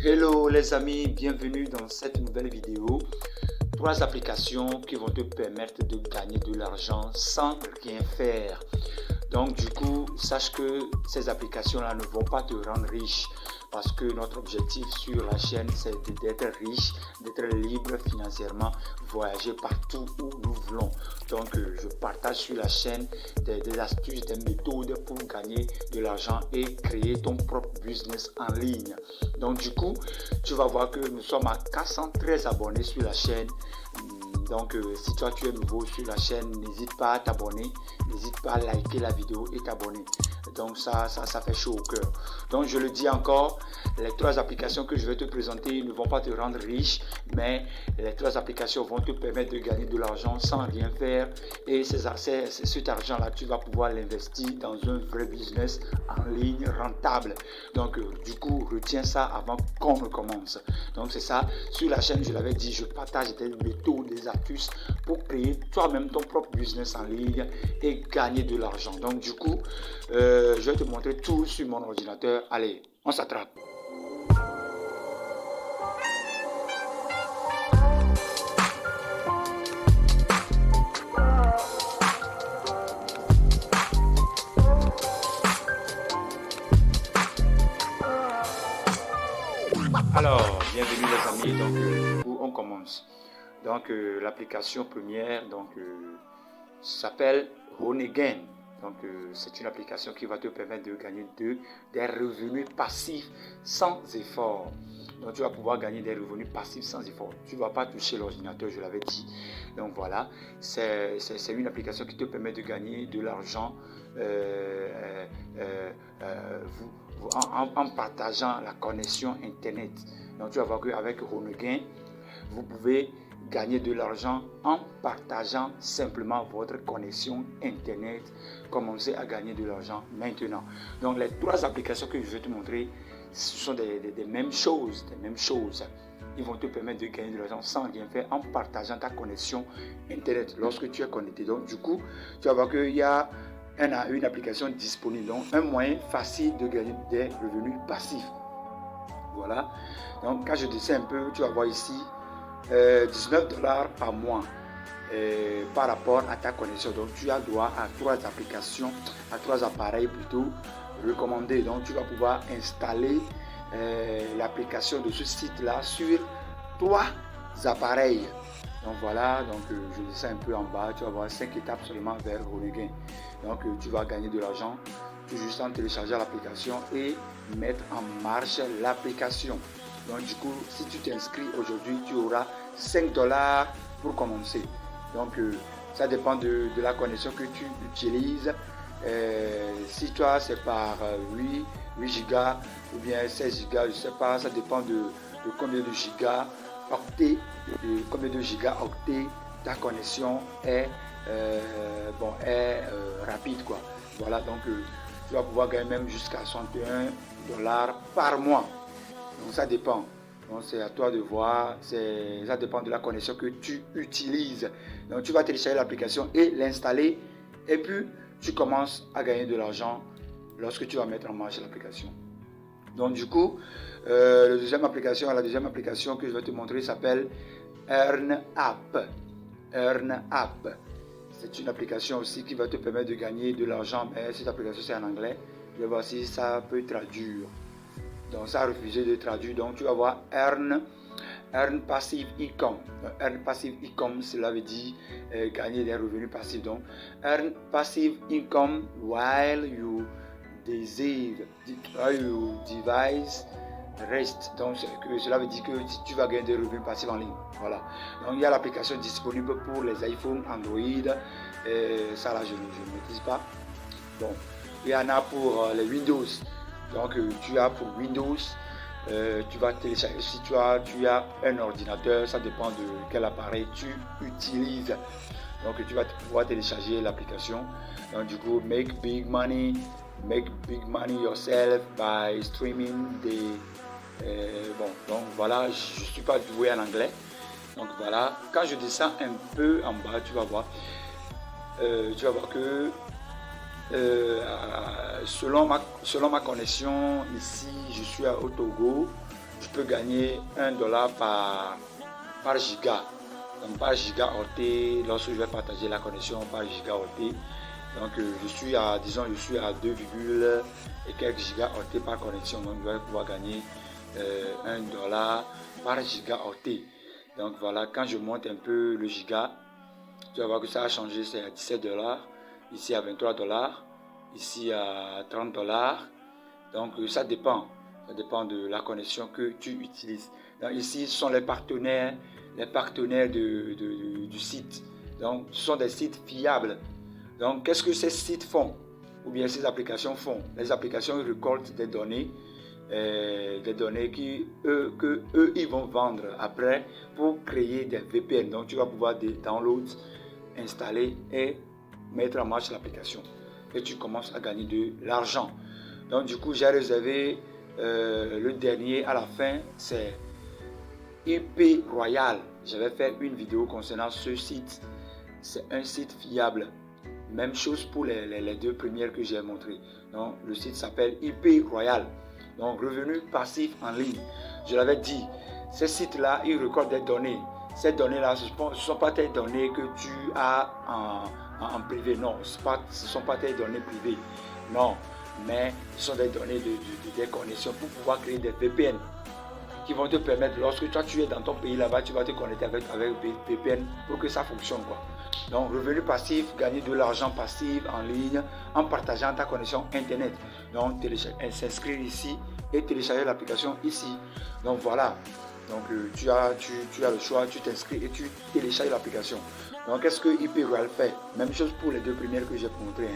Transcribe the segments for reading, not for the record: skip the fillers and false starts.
Hello les amis, bienvenue dans cette nouvelle vidéo. 3 applications qui vont te permettre de gagner de l'argent sans rien faire. Donc du coup, sache que ces applications-là ne vont pas te rendre riche parce que notre objectif sur la chaîne, c'est d'être riche, d'être libre financièrement, voyager partout où nous voulons. Donc je partage sur la chaîne des astuces, des méthodes pour gagner de l'argent et créer ton propre business en ligne. Donc du coup, tu vas voir que nous sommes à 413 abonnés sur la chaîne. Donc si toi tu es nouveau sur la chaîne, n'hésite pas à t'abonner, n'hésite pas à liker la vidéo et t'abonner. Donc ça fait chaud au cœur. Donc je le dis encore, les 3 applications que je vais te présenter ne vont pas te rendre riche, mais les 3 applications vont te permettre de gagner de l'argent sans rien faire. Et cet argent-là, tu vas pouvoir l'investir dans un vrai business en ligne rentable. Donc du coup, retiens ça avant qu'on ne commence. Donc c'est ça, sur la chaîne, je l'avais dit, je partage des méthodes, des astuces pour créer toi-même ton propre business en ligne et gagner de l'argent. Donc du coup, je vais te montrer tout sur mon ordinateur. Allez, on s'attrape. Alors, bienvenue les amis. Donc du coup, on commence. Donc l'application première s'appelle Honeygain. Donc c'est une application qui va te permettre de gagner des revenus passifs sans effort. Donc tu vas pouvoir gagner des revenus passifs sans effort. Tu ne vas pas toucher l'ordinateur, je l'avais dit. Donc voilà, c'est une application qui te permet de gagner de l'argent en partageant la connexion Internet. Donc tu vas voir qu'avec Honeygain, vous pouvez gagner de l'argent en partageant simplement votre connexion Internet. Commencez à gagner de l'argent maintenant. Donc les 3 applications que je vais te montrer, ce sont des mêmes choses, Ils vont te permettre de gagner de l'argent sans rien faire en partageant ta connexion Internet lorsque tu es connecté. Donc du coup, tu vas voir qu'il y a une application disponible, donc un moyen facile de gagner des revenus passifs. Voilà. Donc quand je descends un peu, tu vas voir ici $19 par mois par rapport à ta connexion. Donc tu as droit à 3 applications, à 3 appareils plutôt recommandés. Donc tu vas pouvoir installer l'application de ce site là sur 3 appareils. Donc voilà, donc je descends un peu en bas, tu vas voir 5 étapes seulement vers Honeygain. Donc tu vas gagner de l'argent tout juste en téléchargeant l'application et mettre en marche l'application. Donc du coup, si tu t'inscris aujourd'hui, tu auras $5 pour commencer. Donc ça dépend de la connexion que tu utilises. Si toi c'est par 8 gigas ou bien 16 gigas, je ne sais pas, ça dépend de combien de gigas octets, ta connexion est rapide quoi. Voilà, donc tu vas pouvoir gagner même jusqu'à $61 par mois. Donc ça dépend. Donc c'est à toi de voir, ça dépend de la connexion que tu utilises. Donc tu vas télécharger l'application et l'installer et puis tu commences à gagner de l'argent lorsque tu vas mettre en marche l'application. Donc du coup, la deuxième application que je vais te montrer s'appelle EarnApp. C'est une application aussi qui va te permettre de gagner de l'argent, mais cette application c'est en anglais. Je vais voir si ça peut traduire. Donc ça a refusé de traduire. Donc tu vas voir Earn Passive Income. Earn Passive Income, cela veut dire gagner des revenus passifs. Donc Earn Passive Income while you devise rest. Donc cela veut dire que tu vas gagner des revenus passifs en ligne. Voilà. Donc il y a l'application disponible pour les iPhones, Android. Ça là je ne maîtrise pas. Bon, il y en a pour les Windows. Donc tu as pour Windows, tu vas télécharger, si tu as un ordinateur, ça dépend de quel appareil tu utilises. Donc tu vas pouvoir télécharger l'application. Donc du coup, make big money yourself by streaming donc voilà, je ne suis pas doué en anglais. Donc voilà, quand je descends un peu en bas, tu vas voir que selon ma connexion ici, je suis au Togo. je peux gagner $1 par giga. Donc par gigaoctet, lorsque je vais partager la connexion par gigaoctet. Donc je suis à 2, et quelques gigaoctets par connexion. Donc je vais pouvoir gagner $1 par gigaoctet. Donc voilà, quand je monte un peu le giga, tu vas voir que ça a changé, c'est à $17, ici à $23, ici à $30. Donc ça dépend de la connexion que tu utilises. Donc ici, ce sont les partenaires du site. Donc ce sont des sites fiables. Donc qu'est-ce que ces sites font? Ou bien ces applications font? Les applications récoltent des données que eux ils vont vendre après pour créer des VPN. Donc tu vas pouvoir download, installer et mettre en marche l'application. Et tu commences à gagner de l'argent. Donc du coup j'ai réservé le dernier à la fin, c'est IP Royal. Je vais faire une vidéo concernant ce site. C'est un site fiable. Même chose pour les deux premières que j'ai montrées. Donc le site s'appelle IP Royal. Donc revenu passif en ligne. Je l'avais dit, ces sites-là, ils récoltent des données. Ces données-là, ce ne sont pas tes données que tu as en privé. Non, ce ne sont pas tes données privées. Non, mais ce sont des données des connexions pour pouvoir créer des VPN qui vont te permettre, lorsque toi tu es dans ton pays là-bas, tu vas te connecter avec VPN pour que ça fonctionne, quoi. Donc revenu passif, gagner de l'argent passif en ligne en partageant ta connexion internet. Donc s'inscrire ici et télécharger l'application ici. Donc voilà. Donc tu as le choix, tu t'inscris et tu télécharges l'application. Donc qu'est-ce que IP Royal fait? Même chose pour les deux premières que j'ai montrées.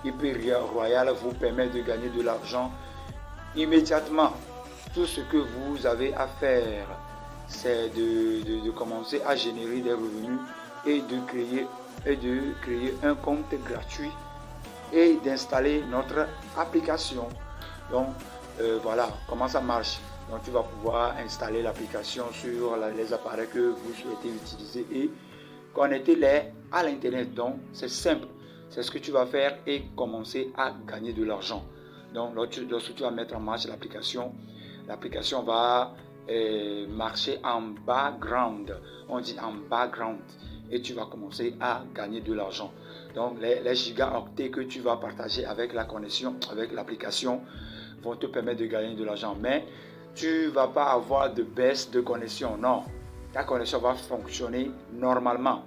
IP Royal vous permet de gagner de l'argent immédiatement. Tout ce que vous avez à faire, c'est de commencer à générer des revenus et de créer un compte gratuit et d'installer notre application. Donc voilà comment ça marche. Donc tu vas pouvoir installer l'application sur les appareils que vous souhaitez utiliser et connecter-les à l'internet. Donc c'est simple, c'est ce que tu vas faire et commencer à gagner de l'argent. Donc lorsque tu vas mettre en marche l'application va marcher en background. On dit en background. Et tu vas commencer à gagner de l'argent. Donc les gigaoctets que tu vas partager avec la connexion, avec l'application, vont te permettre de gagner de l'argent. Mais tu ne vas pas avoir de baisse de connexion. Non, ta connexion va fonctionner normalement.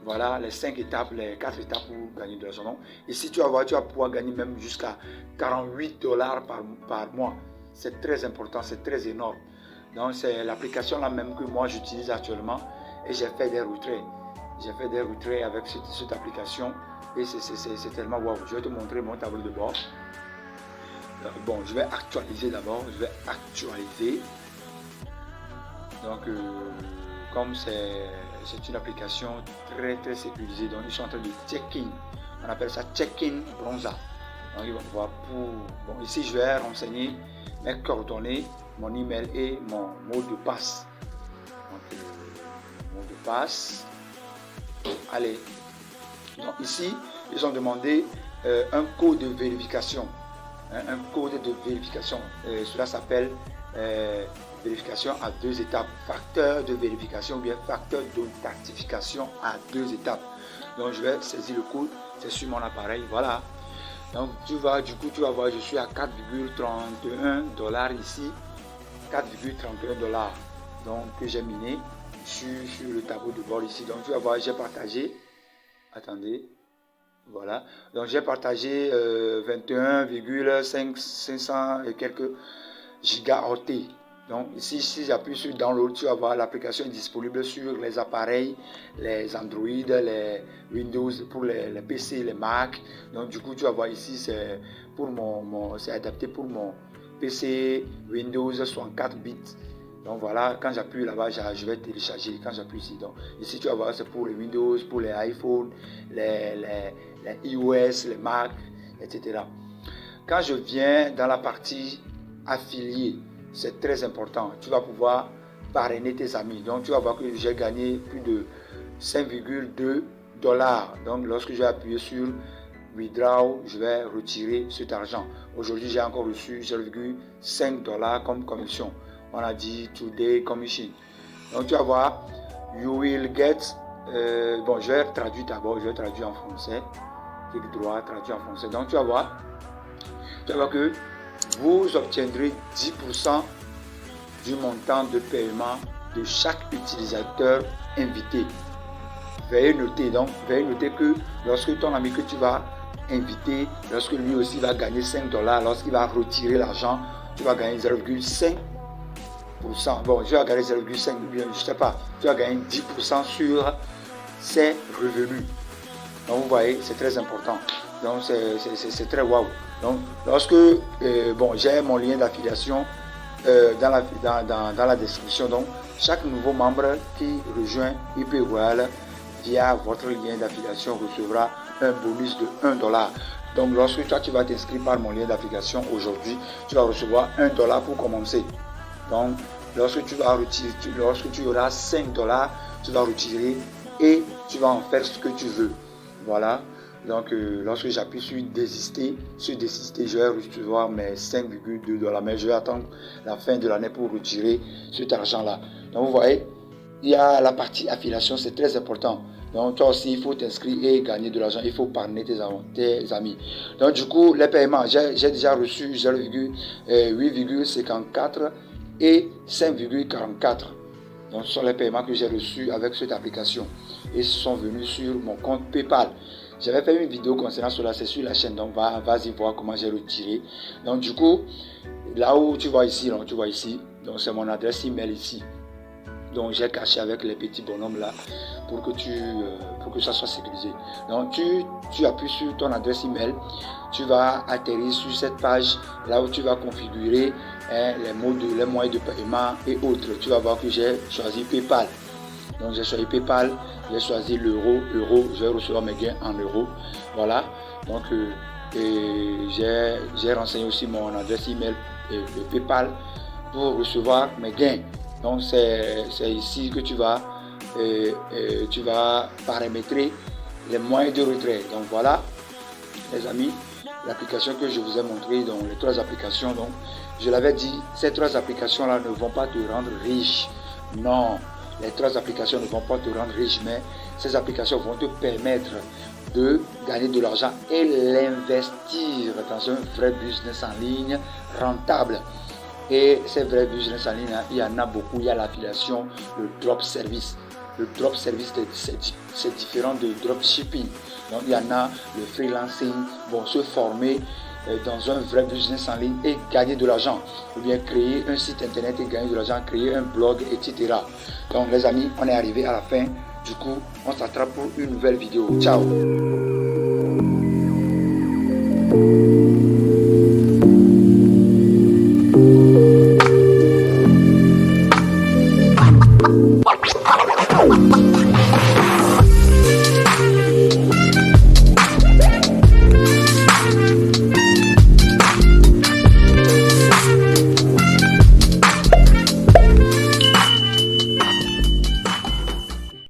Voilà les 5 étapes, les 4 étapes pour gagner de l'argent. Ici, tu vas pouvoir gagner même jusqu'à $48 par mois. C'est très important, c'est très énorme. Donc c'est l'application là même que moi j'utilise actuellement et j'ai fait des retraits. J'ai fait des retraits avec cette application et c'est tellement wow. Je vais te montrer mon tableau de bord. Bon, je vais actualiser d'abord. Je vais actualiser. Donc comme c'est une application très sécurisée, donc ils sont en train de check-in. On appelle ça check-in bronza. Donc ils vont voir pour... Bon, ici je vais renseigner mes coordonnées, mon email et mon mot de passe. Donc mot de passe. Allez. Donc ici, ils ont demandé un code de vérification. Un code de vérification. Cela s'appelle vérification à 2 étapes. Facteur de vérification ou bien facteur d'authentification à 2 étapes. Donc je vais saisir le code. C'est sur mon appareil. Voilà. Donc du coup tu vas voir, je suis à $4,31 ici, $4,31 donc que j'ai miné sur le tableau de bord ici. Donc tu vas voir, j'ai partagé, attendez, voilà, donc j'ai partagé 21,500 et quelques gigaoctets. Donc ici, si j'appuie sur download, tu vas voir l'application est disponible sur les appareils, les Android, les Windows, pour les PC, les Mac. Donc du coup, tu vas voir ici, c'est pour c'est adapté pour mon PC Windows 64 bits. Donc voilà, quand j'appuie là-bas, je vais télécharger. Quand j'appuie ici, donc ici tu vas voir, c'est pour les Windows, pour les iPhone, les iOS, les Mac, etc. Quand je viens dans la partie affiliée, c'est très important. Tu vas pouvoir parrainer tes amis. Donc tu vas voir que j'ai gagné plus de $5,2. Donc lorsque je vais appuyer sur Withdraw, je vais retirer cet argent. Aujourd'hui, j'ai encore reçu $0,5 comme commission. On a dit today commission. Donc tu vas voir, you will get, bon je vais traduire d'abord, je vais traduire en français. Clic droit, traduire en français. Donc tu vas voir que vous obtiendrez 10% du montant de paiement de chaque utilisateur invité. Veuillez noter que lorsque ton ami que tu vas inviter, lorsque lui aussi va gagner $5, lorsqu'il va retirer l'argent, tu vas gagner 0,5%. Bon, je vais gagner 0,5, je ne sais pas, tu vas gagner 10% sur ses revenus. Donc vous voyez, c'est très important. Donc c'est très waouh. Donc lorsque bon, j'ai mon lien d'affiliation dans la description. Donc chaque nouveau membre qui rejoint IP Royal via votre lien d'affiliation recevra un bonus de $1. Donc lorsque toi tu vas t'inscrire par mon lien d'affiliation aujourd'hui, tu vas recevoir $1 pour commencer. Donc lorsque tu vas retirer, lorsque tu auras $5, tu vas retirer et tu vas en faire ce que tu veux. Voilà. Donc lorsque j'appuie sur désister, je vais recevoir mes $5,2, mais je vais attendre la fin de l'année pour retirer cet argent là. Donc vous voyez, il y a la partie affiliation, c'est très important. Donc toi aussi il faut t'inscrire et gagner de l'argent, il faut parrainer tes amis. Donc du coup les paiements, j'ai déjà reçu 8,54 et 5,44. Donc ce sont les paiements que j'ai reçus avec cette application et sont venus sur mon compte PayPal. J'avais fait une vidéo concernant cela, c'est sur la chaîne, donc vas-y voir comment j'ai retiré. Donc du coup, là où tu vois ici, donc donc c'est mon adresse email ici. Donc j'ai caché avec les petits bonhommes là pour que ça soit sécurisé. Donc tu appuies sur ton adresse email, tu vas atterrir sur cette page là où tu vas configurer les moyens de paiement et autres. Tu vas voir que j'ai choisi PayPal. Donc j'ai choisi PayPal, j'ai choisi l'euro, je vais recevoir mes gains en euros. Voilà. Donc j'ai renseigné aussi mon adresse email de PayPal pour recevoir mes gains. Donc c'est ici que tu vas paramétrer les moyens de retrait. Donc voilà les amis, l'application que je vous ai montré, donc les 3 applications. Donc je l'avais dit, ces 3 applications là ne vont pas te rendre riche. Non, les 3 applications ne vont pas te rendre riche, mais ces applications vont te permettre de gagner de l'argent et l'investir dans un vrai business en ligne rentable. Et ces vrais business en ligne, il y en a beaucoup. Il y a l'affiliation, le drop service. Le drop service, c'est différent de drop shipping. Donc il y en a le freelancing, vont se former dans un vrai business en ligne et gagner de l'argent. Ou bien créer un site internet et gagner de l'argent, créer un blog, etc. Donc les amis, on est arrivé à la fin. Du coup, on s'attrape pour une nouvelle vidéo. Ciao!